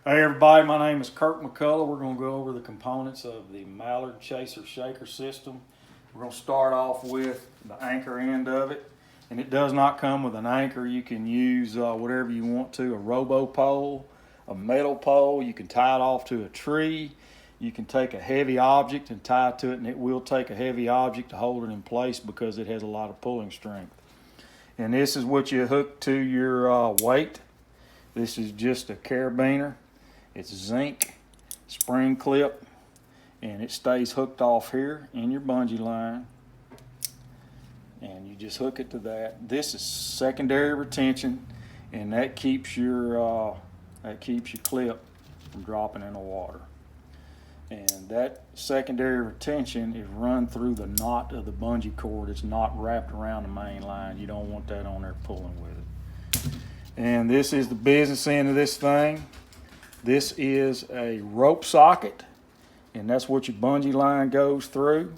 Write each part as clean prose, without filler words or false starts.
Hey everybody, my name is Kirk McCullough. We're going to go over the components of the Mallard Chaser Shaker system. We're going to start off with the anchor end of it. And it does not come with an anchor. You can use whatever you want to, a robo-pole, a metal pole. You can tie it off to a tree. You can take a heavy object and tie it to it, and it will take a heavy object to hold it in place because it has a lot of pulling strength. And this is what you hook to your weight. This is just a carabiner. It's zinc spring clip, and it stays hooked off here in your bungee line, and you just hook it to that. This is secondary retention, and that keeps your clip from dropping in the water. And that secondary retention is run through the knot of the bungee cord. It's not wrapped around the main line. You don't want that on there pulling with it. And this is the business end of this thing. This is a rope socket, and that's what your bungee line goes through,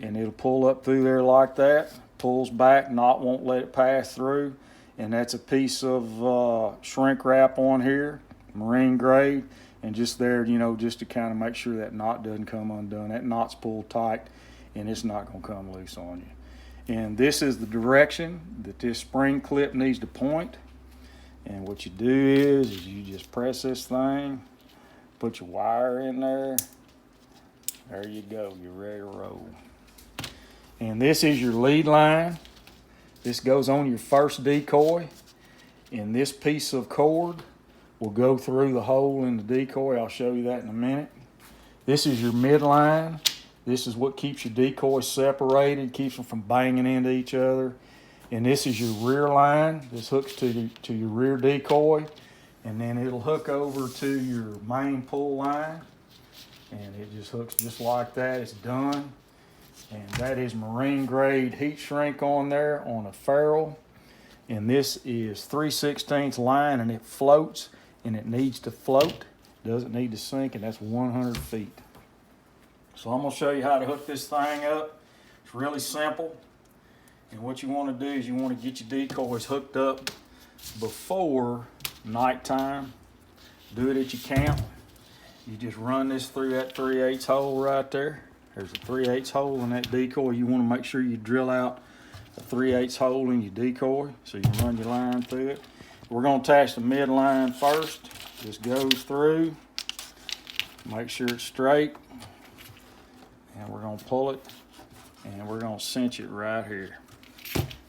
and it'll pull up through there like that, pulls back, knot won't let it pass through, and that's a piece of shrink wrap on here, marine grade, and just there, just to kind of make sure that knot doesn't come undone. That knot's pulled tight, and it's not going to come loose on you. And this is the direction that this spring clip needs to point. And what you do is you just press this thing, put your wire in there. There you go, you're ready to roll. And this is your lead line. This goes on your first decoy. And this piece of cord will go through the hole in the decoy. I'll show you that in a minute. This is your midline. This is what keeps your decoys separated, keeps them from banging into each other. And this is your rear line. This hooks to your rear decoy, and then it'll hook over to your main pull line, and it just hooks just like that. It's done. And that is marine grade heat shrink on there on a ferrule. And this is 3/16 line, and it floats, and it needs to float. It doesn't need to sink, and that's 100 feet. So I'm going to show you how to hook this thing up. It's really simple. And what you want to do is you want to get your decoys hooked up before nighttime. Do it at your camp. You just run this through that 3/8 hole right there. There's a 3/8 hole in that decoy. You want to make sure you drill out a 3/8 hole in your decoy so you can run your line through it. We're going to attach the midline first. This goes through. Make sure it's straight. And we're going to pull it, and we're going to cinch it right here.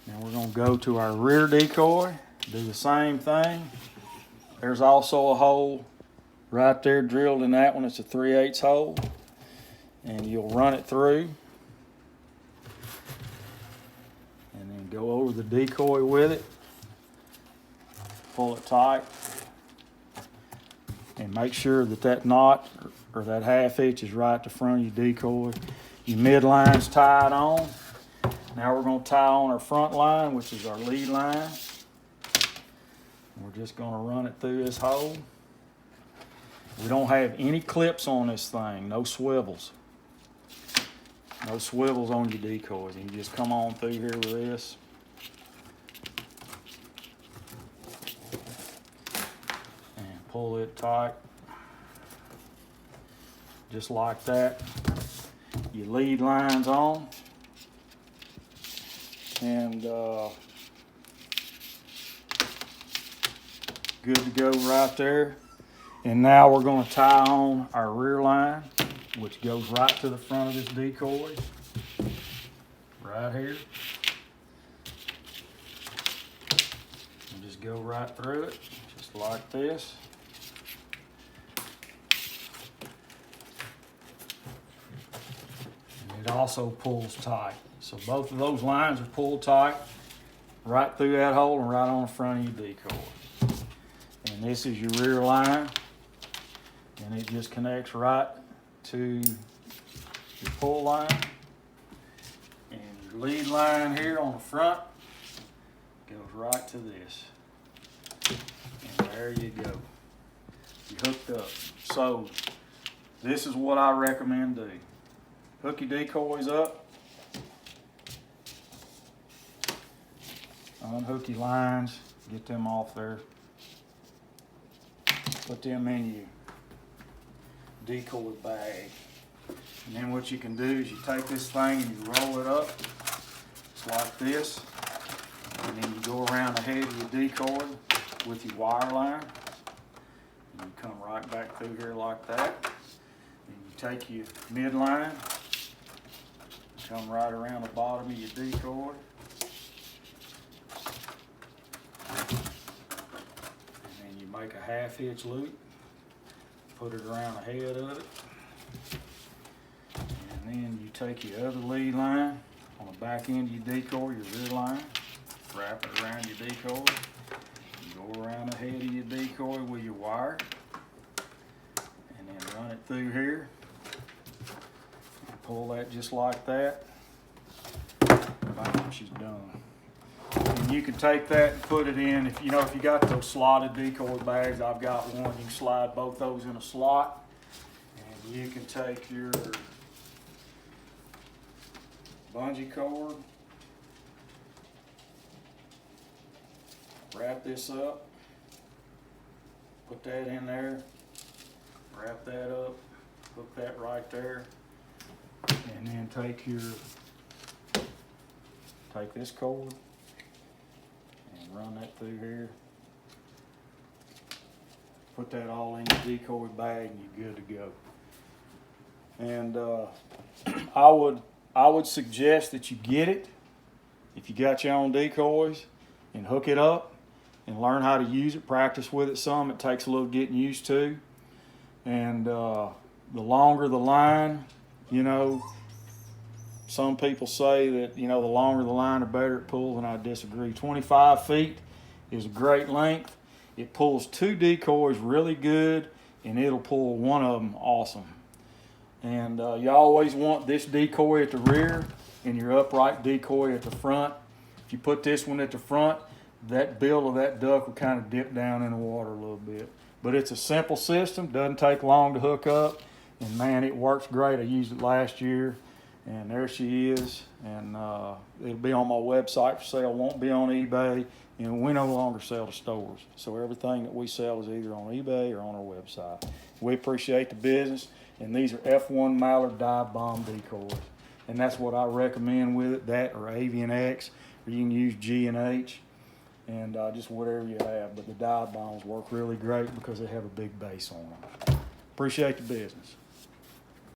Now we're going to go to our rear decoy, do the same thing. There's also a hole right there drilled in that one. It's a 3/8 hole, and you'll run it through and then go over the decoy with it, pull it tight, and make sure that that knot or that half hitch is right at the front of your decoy. Your midline's tied on. Now we're going to tie on our front line, which is our lead line. We're just going to run it through this hole. We don't have any clips on this thing, no swivels. No swivels on your decoys. You just come on through here with this. And pull it tight. Just like that. Your lead line's on. And good to go right there. And now we're going to tie on our rear line, which goes right to the front of this decoy, right here. And just go right through it, just like this. And it also pulls tight. So both of those lines are pulled tight right through that hole and right on the front of your decoy. And this is your rear line, and it just connects right to your pull line. And your lead line here on the front goes right to this. And there you go. You're hooked up. So this is what I recommend do. Hook your decoys up. Unhook your lines, get them off there. Put them in your decoy bag. And then what you can do is you take this thing and you roll it up. It's like this. And then you go around the head of your decoy with your wire line. And you come right back through here like that. And you take your midline, come right around the bottom of your decoy. And then you make a half-hitch loop, put it around the head of it. And then you take your other lead line on the back end of your decoy, your rear line, wrap it around your decoy. You go around the head of your decoy with your wire, and then run it through here. And pull that just like that. Bam, she's done. And you can take that and put it in. If you got those slotted decoy bags, I've got one. You can slide both those in a slot, and you can take your bungee cord, wrap this up, put that in there, wrap that up, hook that right there, and then take this cord and run that through here. Put that all in your decoy bag and you're good to go. And I would suggest that you get it if you got your own decoys and hook it up and learn how to use it, practice with it some. It takes a little getting used to. And the longer the line, some people say that, the longer the line, the better it pulls, and I disagree. 25 feet is a great length. It pulls 2 decoys really good, and it'll pull one of them awesome. And you always want this decoy at the rear and your upright decoy at the front. If you put this one at the front, that bill of that duck will kind of dip down in the water a little bit. But it's a simple system, doesn't take long to hook up, and man, it works great. I used it last year, and there she is. And it'll be on my website for sale, won't be on eBay, and we no longer sell to stores. So everything that we sell is either on eBay or on our website. We appreciate the business. And these are F1 Mallard dive bomb decoys. And that's what I recommend with it, that or Avian X, or you can use G and H, and just whatever you have. But the dive bombs work really great because they have a big base on them. Appreciate the business.